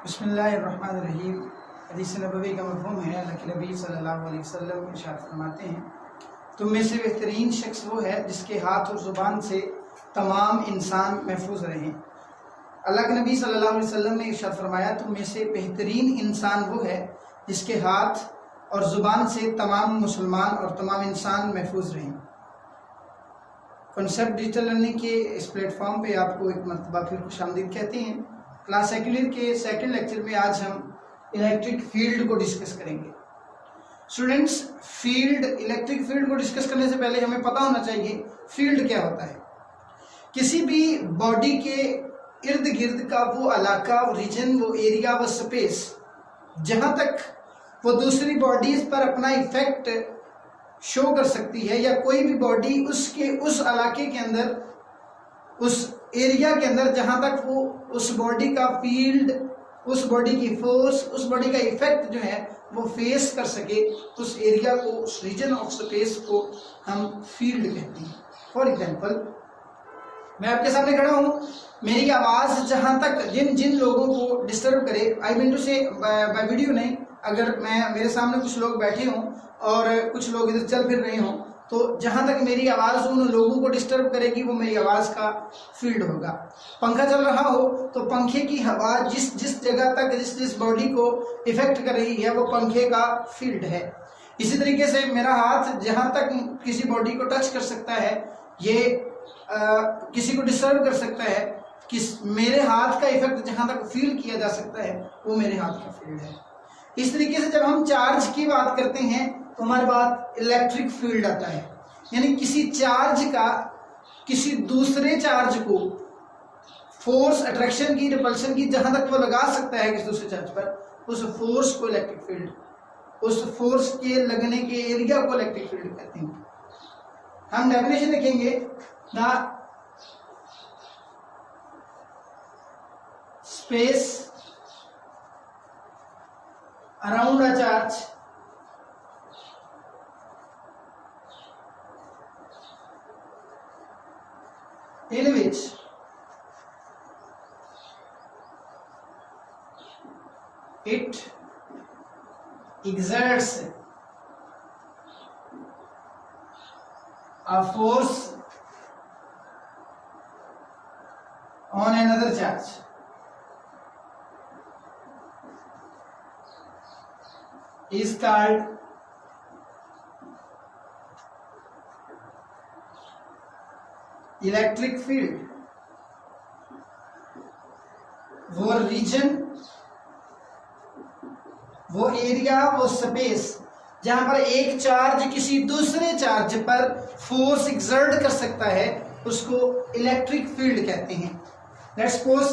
बिस्मिल्लाहिर्रहमानिर्रहीम। हदीस नबवी का मफ़हूम है, अल्लाह के नबी सल्लल्लाहु अलैहि वसल्लम इरशाद फरमाते हैं, तुम में से बेहतरीन शख्स वो है जिसके हाथ और ज़ुबान से तमाम इंसान महफूज रहें। अल्लाह के नबी सल्लल्लाहु अलैहि वसल्लम ने इरशाद फरमाया, तुम में से बेहतरीन इंसान वो है जिसके हाथ और ज़ुबान से तमाम मुसलमान और तमाम इंसान महफूज रहें। कॉन्सेप्ट डिजिटल लर्निंग के इस प्लेटफॉर्म पे आपको एक मरतबा फिर खुशामदीद कहते हैं। क्लास सेक्युलर के सेकंड लेक्चर में आज हम इलेक्ट्रिक फील्ड को डिस्कस करेंगे। स्टूडेंट्स, इलेक्ट्रिक फील्ड को डिस्कस करने से पहले हमें पता होना चाहिए फील्ड क्या होता है। किसी भी बॉडी के इर्द गिर्द का वो इलाका, वो रीजन, वो एरिया, वो स्पेस जहां तक वो दूसरी बॉडीज पर अपना इफेक्ट शो कर सकती है, या कोई भी बॉडी उसके उस इलाके के अंदर, उस एरिया के अंदर जहां तक वो उस बॉडी का फील्ड, उस बॉडी की फोर्स, उस बॉडी का इफेक्ट जो है वो फेस कर सके, उस एरिया को, उस रीजन ऑफ स्पेस को हम फील्ड कहते हैं। फॉर एग्जांपल, मैं आपके सामने खड़ा हूं, मेरी आवाज जहां तक जिन लोगों को डिस्टर्ब करे, आई मीन टू से बाय वीडियो नहीं, अगर मेरे सामने कुछ लोग बैठे हों और कुछ लोग इधर चल फिर रहे हों, तो जहां तक मेरी आवाज उन लोगों को डिस्टर्ब करेगी वो मेरी आवाज का फील्ड होगा। पंखा चल रहा हो तो पंखे की हवा जिस जगह तक, जिस बॉडी को इफेक्ट कर रही है, वो पंखे का फील्ड है। इसी तरीके से मेरा हाथ जहां तक किसी बॉडी को टच कर सकता है, ये किसी को डिस्टर्ब कर सकता है, मेरे हाथ का इफेक्ट जहां तक फील किया जा सकता है वो मेरे हाथ का फील्ड है। इस तरीके से जब हम चार्ज की बात करते हैं तो हमारे पास इलेक्ट्रिक फील्ड आता है, यानी किसी चार्ज का किसी दूसरे चार्ज को फोर्स, अट्रैक्शन की, रिपल्शन की जहां तक वो लगा सकता है किसी दूसरे चार्ज पर, उस फोर्स को इलेक्ट्रिक फील्ड, उस फोर्स के लगने के एरिया को इलेक्ट्रिक फील्ड कहते हैं। हम डेफिनेशन देखेंगे, the space around a charge in which it exerts a force on another charge is called electric field. वो रीजन, वो एरिया, वो स्पेस जहां पर एक चार्ज किसी दूसरे चार्ज पर फोर्स एक्सर्ट कर सकता है, उसको इलेक्ट्रिक फील्ड कहते हैं। Let's suppose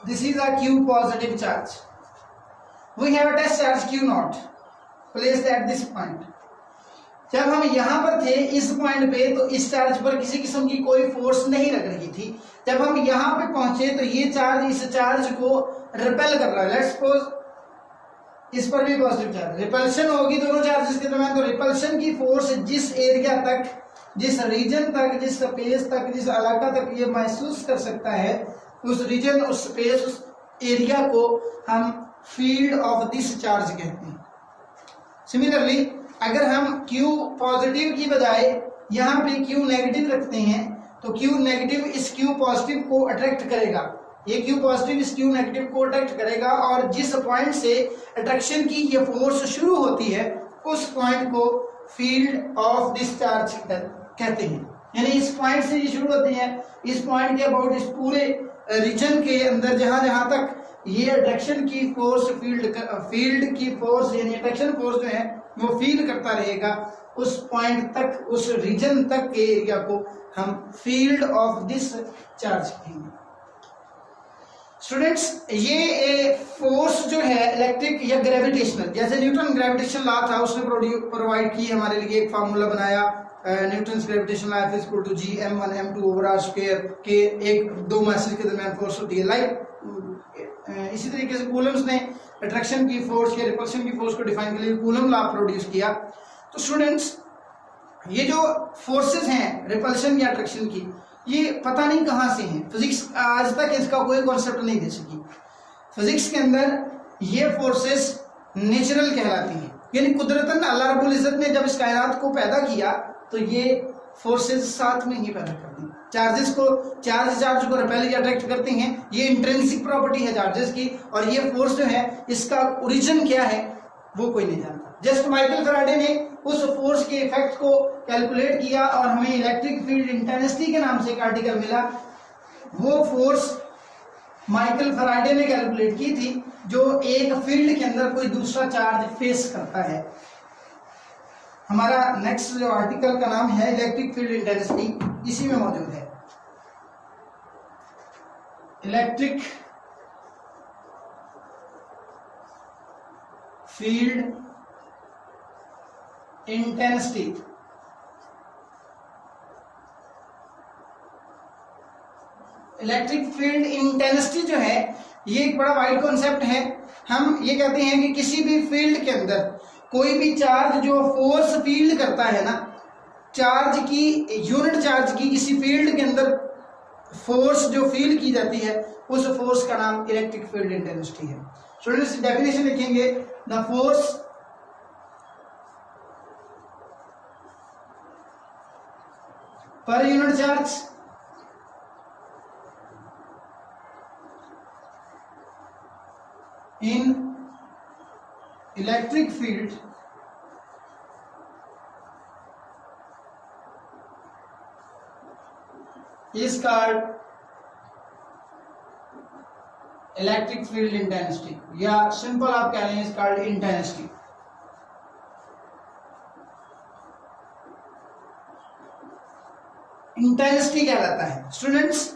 this is a Q positive charge, we have a test charge Q naught placed at this point। जब हम यहां पर थे इस पॉइंट पे, तो इस चार्ज पर किसी किस्म की कोई फोर्स नहीं लग रही थी। जब हम यहां पे पहुंचे तो ये चार्ज इस चार्ज को रिपेल कर रहा है। लेट्स सपोज इस पर भी पॉजिटिव चार्ज, रिपल्शन होगी दोनों चार्जेस के दरमियान, तो रिपल्शन की फोर्स जिस एरिया तक, जिस रीजन तक, जिस स्पेस तक, जिस इलाका तक ये महसूस कर सकता है, उस रीजन, उस स्पेस, उस एरिया को हम फील्ड ऑफ दिस चार्ज कहते हैं। सिमिलरली, अगर हम Q पॉजिटिव की बजाय यहां पे Q नेगेटिव रखते हैं, तो Q नेगेटिव इस Q पॉजिटिव को अट्रैक्ट करेगा, ये Q पॉजिटिव इस Q नेगेटिव को अट्रैक्ट करेगा, और जिस पॉइंट से अट्रैक्शन की ये फोर्स शुरू होती है उस पॉइंट को फील्ड ऑफ दिस चार्ज कहते हैं। यानी इस पॉइंट से ये शुरू होती है, इस पॉइंट के अबाउट, इस पूरे रीजन के अंदर जहां जहां तक ये अट्रैक्शन की फोर्स, फील्ड की फोर्स यानी अट्रैक्शन फोर्स जो है वो फील करता रहेगा, उस पॉइंट तक, उस रीजन तक के एरिया को हम फील्ड ऑफ दिस चार्ज कहेंगे। स्टूडेंट्स, ये फोर्स जो है इलेक्ट्रिक या ग्रेविटेशनल, जैसे न्यूटन ग्रेविटेशन लॉ था, उसने प्रोवाइड की हमारे लिए एक फार्मूला बनाया, Newton's gravitation law is equal to G m1 m2 over r square के एक दो मासेस के दरमियान फोर्स होती है। लाइक इसी तरीके से कूलम्स ने अट्रैक्शन की फोर्स या रिपल्शन की फोर्स को डिफाइन करने के लिए कूलम लॉ प्रोड्यूस किया। तो स्टूडेंट्स, ये जो फोर्सेस हैं रिपल्शन या अट्रैक्शन की, ये पता नहीं कहां से हैं, फिजिक्स आज तक इसका कोई कॉन्सेप्ट नहीं दे सकी। फिजिक्स के अंदर ये फोर्सेस नेचुरल कहलाती हैं, यानी कुदरतन अल्लाह रब्बुल इज्जत ने जब इस कायनात को पैदा किया तो ये फोर्सेस साथ में ही पैदा कर दी। चार्ज को रिपेल या अट्रैक्ट करते हैं, ये इंट्रिंसिक प्रॉपर्टी है चार्जेस की, और ये फोर्स जो है इसका ओरिजिन क्या है वो कोई नहीं जानता। जस्ट माइकल फैराडे ने उस फोर्स के इफेक्ट को कैलकुलेट किया और हमें इलेक्ट्रिक फील्ड इंटेंसिटी के नाम से एक आर्टिकल मिला। वो फोर्स माइकल फैराडे ने कैलकुलेट की थी जो एक फील्ड के अंदर कोई दूसरा चार्ज फेस करता है। हमारा नेक्स्ट जो आर्टिकल का नाम है इलेक्ट्रिक फील्ड इंटेंसिटी, इसी में मौजूद है electric field intensity. Electric field intensity जो है ये एक बड़ा वाइड कॉन्सेप्ट है। हम ये कहते हैं कि किसी भी फील्ड के अंदर कोई भी चार्ज जो फोर्स फील्ड करता है ना, चार्ज की यूनिट चार्ज की किसी फील्ड के अंदर फोर्स जो फील की जाती है उस फोर्स का नाम इलेक्ट्रिक फील्ड इंटेंसिटी है। स्टूडेंट्स डेफिनेशन लिखेंगे, the force per unit charge in electric field is called electric field intensity, या सिंपल आप कह रहे हैं is called intensity। इंटेंसिटी क्या रहता है स्टूडेंट्स?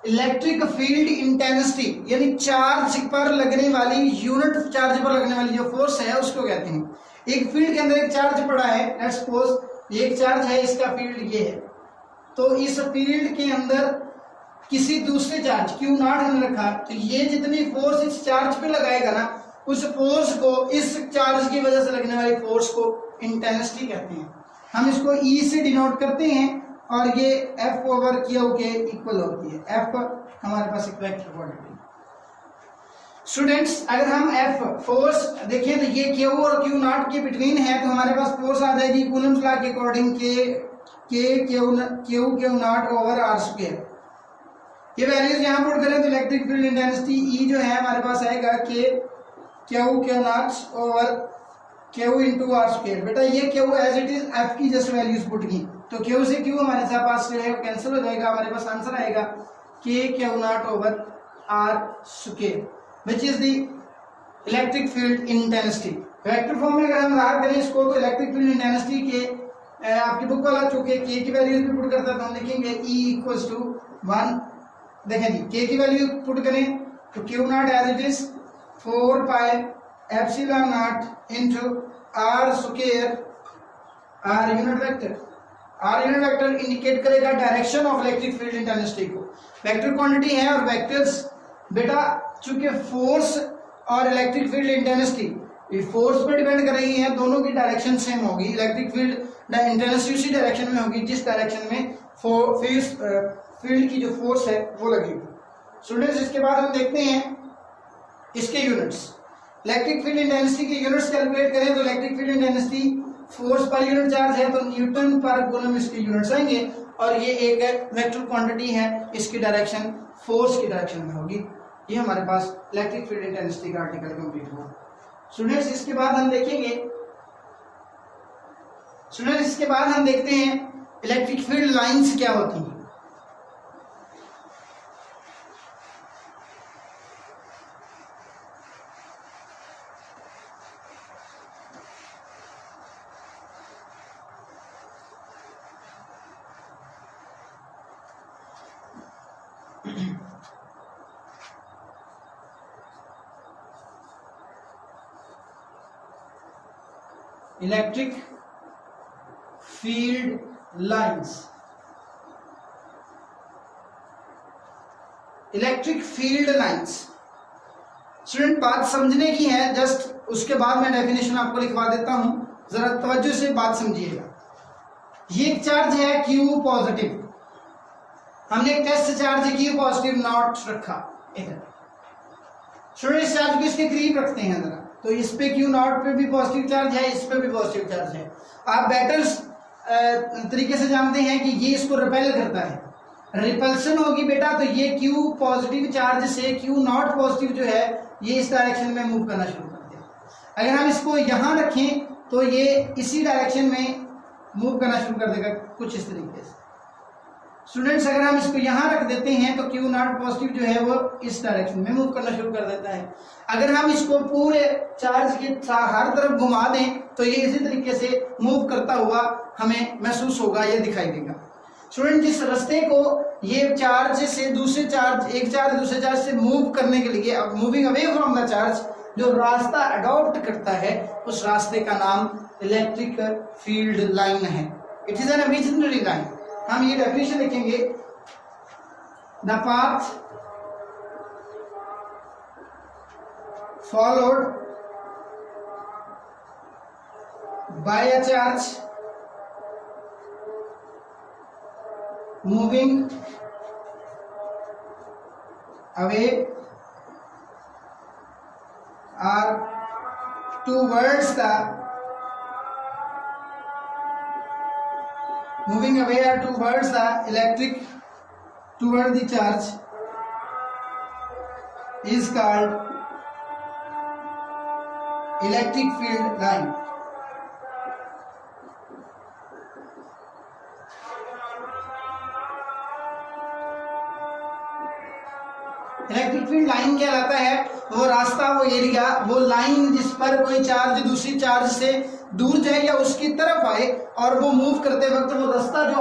इलेक्ट्रिक फील्ड इंटेंसिटी यानी चार्ज पर लगने वाली, यूनिट चार्ज पर लगने वाली जो फोर्स है उसको कहते हैं। एक फील्ड के अंदर एक चार्ज पड़ा है, लेट्स सपोज एक चार्ज है, इसका फील्ड ये है, तो इस फील्ड के अंदर किसी दूसरे चार्ज Q0 हमने रखा, तो ये जितनी फोर्स इस चार्ज पे लगाएगा ना, उस फोर्स को, इस चार्ज की वजह से लगने वाली फोर्स को इंटेंसिटी कहते हैं। हम इसको E से डिनोट करते हैं और ये F ओवर Q के इक्वल होती है। F हमारे पास एक वेक्टर क्वांटिटी। स्टूडेंट्स अगर हम F फोर्स देखें तो ये Q और Q0 के बिटवीन है, तो हमारे पास फोर्स आ जाएगी कूलम्स लॉ के according Q0 over R square. ये वैल्यूज यहाँ पुट करें तो इलेक्ट्रिक फील्ड इंटेंसिटी E जो है हमारे पास आएगा Q0 over Q into R square. बेटा ये Q as it is F की जस्ट वैल्यूज पुट की, तो Q से Q हमारे पास जो है कैंसिल हो जाएगा, हमारे पास आंसर आएगा Q0 over R square which is the electric field intensity. Vector form में अगर हम रहा करें इसको तो इलेक्ट्रिक फील्ड इंटेंसिटी के आपकी बुक वाला चूंकि K की वैल्यूज भी पुट करता है तो हम लिखेंगे E इक्वल्स टू 1। देखें जी K की वैल्यू पुट करें तो Q0 as it is 4 pi epsilon naught into R square, R unit vector. R unit vector indicate करेगा direction of electric field intensity को। वेक्टर क्वांटिटी है और वेक्टर्स बेटा चूंकि फोर्स और इलेक्ट्रिक फील्ड इंटेंसिटी फोर्स पर डिपेंड कर रही है, दोनों की डायरेक्शन सेम होगी। इलेक्ट्रिक फील्ड इंटेंसिटी उसी डायरेक्शन में होगी जिस डायरेक्शन में फील्ड की जो फोर्स है वो लगेगी। स्टूडेंट्स इसके बाद हम देखते हैं इसके यूनिट्स। इलेक्ट्रिक फील्ड इंटेंसिटी के यूनिट्स कैलकुलेट करें तो electric field intensity force per unit charge है तो न्यूटन पर कूलम इसके यूनिट्स आएंगे, और ये एक वेक्टर क्वांटिटी है, इसकी डायरेक्शन फोर्स की डायरेक्शन में होगी। ये हमारे पास इलेक्ट्रिक फील्ड इंटेंसिटी का आर्टिकल कंप्लीट हुआ। स्टूडेंट्स इसके बाद हम देखते हैं इलेक्ट्रिक फील्ड लाइंस क्या होती हैं। Electric field lines, electric field lines student बात समझने की है, जस्ट उसके बाद मैं डेफिनेशन आपको लिखवा देता हूं, जरा तवज्जो से बात समझिएगा। ये एक चार्ज है Q पॉजिटिव, हमने एक test charge Q positive nought रखा इधर, स्टूडेंट इस चार्ज को इसके करीब रखते हैं जरा, तो इस पे क्यू नॉट पे भी पॉजिटिव चार्ज है, इस पे भी पॉजिटिव चार्ज है। आप बेटर तरीके से जानते हैं कि ये इसको रिपेल करता है, रिपल्सन होगी बेटा, तो ये क्यू पॉजिटिव चार्ज से क्यू नॉट पॉजिटिव जो है ये इस डायरेक्शन में मूव करना शुरू कर देगा। अगर हम इसको यहां रखें तो ये इसी डायरेक्शन में मूव करना शुरू कर देगा कुछ इस तरीके से। स्टूडेंट्स अगर हम इसको यहां रख देते हैं तो क्यू नॉट पॉजिटिव जो है वो इस डायरेक्शन में मूव करना शुरू कर देता है। अगर हम इसको पूरे चार्ज के हर तरफ घुमा दें तो ये इसी तरीके से मूव करता हुआ हमें महसूस होगा, ये दिखाई देगा। स्टूडेंट जिस रास्ते को ये चार्ज से दूसरे चार्ज, एक चार्ज दूसरे चार्ज से मूव करने के लिए, अब moving away from the charge, जो रास्ता अडॉप्ट करता है उस रास्ते का नाम इलेक्ट्रिक फील्ड लाइन है। It is an imaginary line. हम ये डेफिनेशन लिखेंगे, the path followed by a charge moving away or towards the moving away or towards the electric toward the charge is called electric field line. Electric field line कहलाता है वो रास्ता, वो area, वो line जिस पर कोई चार्ज दूसरी चार्ज से दूर जाए या उसकी तरफ आए और वो मूव करते वक्त वो रास्ता जो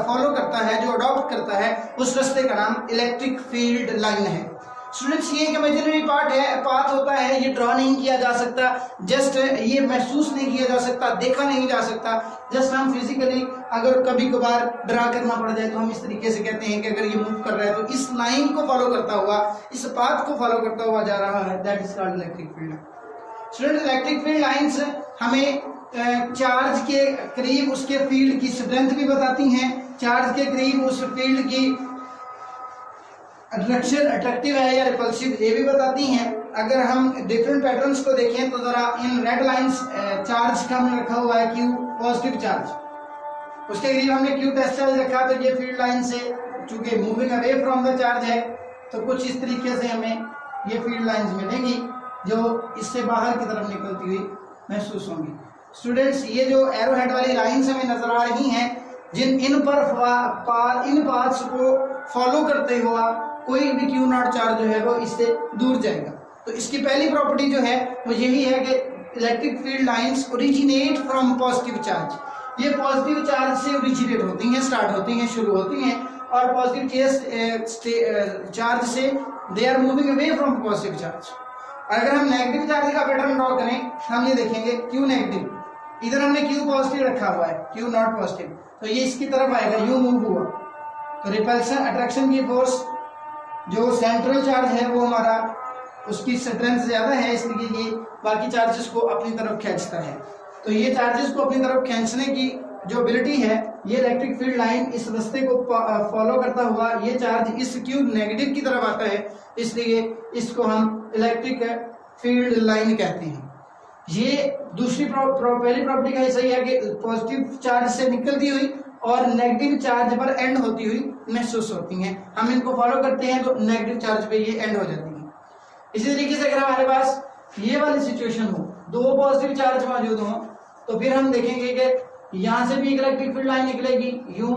फॉलो करता है, जो अडॉप्ट करता है, उस रास्ते का नाम इलेक्ट्रिक फील्ड लाइन है। स्टूडेंट्स ये एक इमेजिनरी पाथ होता है, ये ड्रॉ नहीं किया जा सकता, जस्ट ये महसूस नहीं किया जा सकता, देखा नहीं जा सकता। जस्ट हम फिजिकली अगर कभी कभार ड्रा करना पड़ जाए तो हम इस तरीके से कहते हैं कि अगर ये मूव कर रहा है तो इस लाइन को फॉलो करता हुआ, इस पाथ को फॉलो करता हुआ जा रहा है, that is called electric field. Student electric field lines हमें चार्ज के करीब उसके फील्ड की स्ट्रेंथ भी बताती हैं, चार्ज के करीब उस फील्ड की अट्रैक्शन अट्रैक्टिव है या रिपल्सिव ये भी बताती हैं। अगर हम डिफरेंट पैटर्न्स को देखें तो जरा इन रेड लाइंस चार्ज का हमने रखा हुआ है क्यू पॉजिटिव चार्ज, उसके करीब हमने क्यू टेस्ट चार्ज रखा, तो ये फील्ड लाइन से चूंकि moving away from the charge है तो कुछ इस तरीके से हमें ये फील्ड लाइंस मिलेंगी जो इससे बाहर की तरफ निकलती हुई महसूस होंगी। स्टूडेंट्स ये जो एरो हेड वाली लाइंस हमें नजर आ रही हैं, जिन इन पाथ्स को फॉलो करते हुआ कोई भी क्यू नॉट चार्ज जो है वो इससे दूर जाएगा। तो इसकी पहली प्रॉपर्टी जो है वो यही है कि electric field lines originate from positive charge. ये पॉजिटिव चार्ज से ओरिजिनेट होती हैं, स्टार्ट होती हैं, शुरू होती हैं, और पॉजिटिव चार्ज से they are moving away from positive charge. अगर हम नेगेटिव चार्ज का पैटर्न ड्रॉ करें हम ये देखेंगे क्यू नेगेटिव, इधर हमने क्यू पॉजिटिव रखा हुआ है, क्यू नॉट पॉजिटिव, तो ये इसकी तरफ आएगा, यू मूव हुआ, तो रिपल्सन अट्रैक्शन की फोर्स जो सेंट्रल चार्ज है वो हमारा उसकी स्ट्रेंथ ज्यादा है, इसलिए ये बाकी चार्जेस को अपनी तरफ खींचता है। तो ये चार्जेस को अपनी तरफ खींचने की जो एबिलिटी है, ये इलेक्ट्रिक फील्ड लाइन इस रास्ते को फॉलो करता हुआ ये चार्ज इस क्यू नेगेटिव की तरफ आता है, इसलिए इसको हम इलेक्ट्रिक फील्ड लाइन कहते हैं। ये दूसरी पहली प्रॉपर्टी का ऐसा ही है कि पॉजिटिव चार्ज से निकलती हुई और नेगेटिव चार्ज पर एंड होती हुई महसूस होती हैं। हम इनको फॉलो करते हैं तो नेगेटिव चार्ज पे ये एंड हो जाती हैं। इसी तरीके से अगर हमारे पास ये वाली सिचुएशन हो, दो पॉजिटिव चार्ज मौजूद हो, तो फिर हम देखेंगे कि यहां से भी एक इलेक्ट्रिक फील्ड लाइन निकलेगी यूं,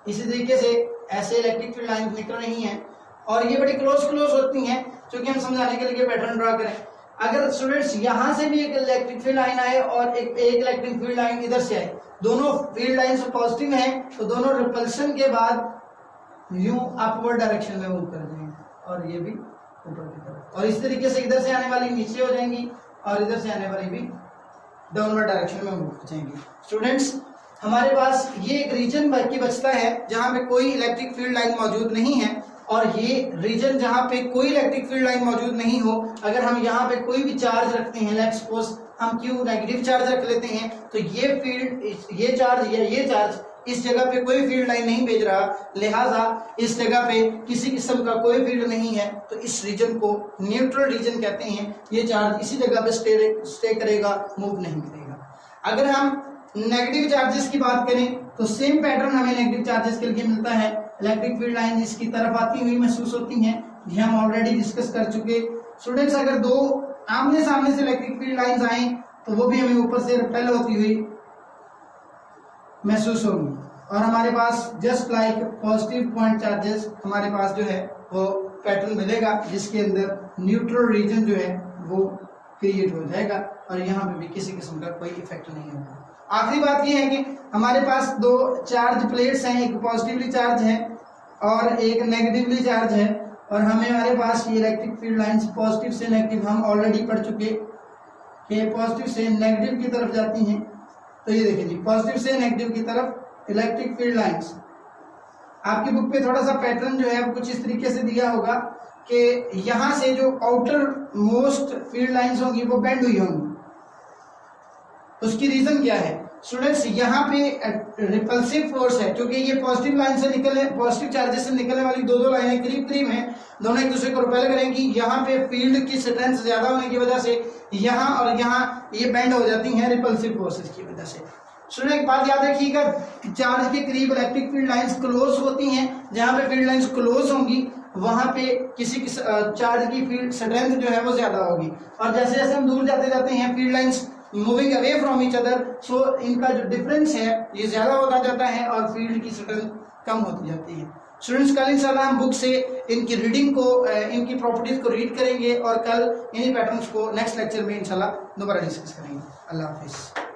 इसी तरीके से ऐसे इलेक्ट्रिक फील्ड लाइन निकल रही हैं और ये बड़ी क्लोज होती हैं, क्योंकि हम समझाने के लिए पैटर्न ड्रा करें। अगर स्टूडेंट्स यहां से भी एक इलेक्ट्रिक फील्ड लाइन आए और एक इलेक्ट्रिक फील्ड लाइन इधर से आए, दोनों फील्ड लाइन पॉजिटिव हैं, तो दोनों रिपल्सन के बाद यूं अपवर्ड डायरेक्शन में मूव कर जाएंगे और ये भी ऊपर की तरफ, और इस तरीके से इधर से आने वाली नीचे हो जाएंगी और इधर से आने वाली भी डाउनवर्ड डायरेक्शन में मूव हो जाएंगी। स्टूडेंट्स हमारे पास ये एक रीजन बाकी बचता है जहां पे कोई इलेक्ट्रिक फील्ड लाइन मौजूद नहीं है, और ये रीजन जहां पे कोई इलेक्ट्रिक फील्ड लाइन मौजूद नहीं हो, अगर हम यहाँ पे कोई भी चार्ज रखते हैं, लेट्स सपोज हम क्यू नेगेटिव चार्ज रख लेते हैं, तो ये फील्ड, ये चार्ज या ये चार्ज इस जगह पे कोई फील्ड लाइन नहीं भेज रहा, लिहाजा इस जगह पे किसी किस्म का कोई फील्ड नहीं है, तो इस रीजन को न्यूट्रल रीजन कहते हैं। ये चार्ज इसी जगह पे स्टे करेगा, मूव नहीं करेगा। अगर हम नेगेटिव चार्जेस की बात करें तो सेम पैटर्न हमें नेगेटिव चार्जेस के लिए मिलता है। इलेक्ट्रिक फील्ड लाइन इसकी तरफ आती हुई महसूस होती हैं, ये हम ऑलरेडी डिस्कस कर चुके। स्टूडेंट्स, अगर दो आमने सामने से इलेक्ट्रिक फील्ड लाइंस आए तो वो भी हमें ऊपर से रिपेल होती हुई महसूस होंगी, और हमारे पास just like positive point charges हमारे पास जो है वो पैटर्न मिलेगा, जिसके अंदर न्यूट्रल रीजन जो है वो क्रिएट हो जाएगा और यहाँ पे भी किसी किस्म का कोई इफेक्ट नहीं होगा। आखिरी बात यह है कि हमारे पास दो चार्ज प्लेट्स हैं, एक पॉजिटिवली चार्ज है और एक नेगेटिवली चार्ज है, और हमारे पास ये इलेक्ट्रिक फील्ड लाइंस पॉजिटिव से नेगेटिव हम ऑलरेडी पढ़ चुके कि पॉजिटिव से नेगेटिव की तरफ जाती हैं। तो ये देखिए जी, पॉजिटिव से नेगेटिव की तरफ इलेक्ट्रिक फील्ड लाइंस। आपकी बुक पे थोड़ा सा पैटर्न जो है कुछ इस तरीके से दिया होगा कि यहां से जो आउटर मोस्ट फील्ड लाइंस होंगी वो बेंड हुई होंगी। उसकी रीजन क्या है स्टूडेंट्स? यहाँ पे रिपल्सिव फोर्स है, क्योंकि ये पॉजिटिव लाइन से निकलने, पॉजिटिव चार्जेस से निकलने वाली दो लाइनें करीब करीब हैं, दोनों एक दूसरे को रिपेल करेंगी। यहाँ पे फील्ड की स्ट्रेंथ ज्यादा होने की वजह से यहाँ और यहाँ ये बेंड हो जाती हैं रिपल्सिव फोर्सेस की वजह से। स्टूडेंट, एक बात याद रखिएगा, चार्ज के करीब इलेक्ट्रिक फील्ड लाइंस क्लोज होती हैं। जहां पे फील्ड लाइंस क्लोज होंगी वहां पे किसी चार्ज की फील्ड स्ट्रेंथ जो है वो ज्यादा होगी, और जैसे जैसे हम दूर जाते जाते हैं field lines moving away from each other, so इनका जो डिफरेंस है ये ज्यादा होता जाता है और फील्ड की स्ट्रेंथ कम होती जाती है। स्टूडेंट्स, कल इंशाल्लाह हम बुक से इनकी रीडिंग को, इनकी प्रॉपर्टीज को रीड करेंगे और कल इन्हीं पैटर्न्स को नेक्स्ट लेक्चर में इंशाल्लाह दोबारा डिस्कस करेंगे। अल्लाह हाफिज।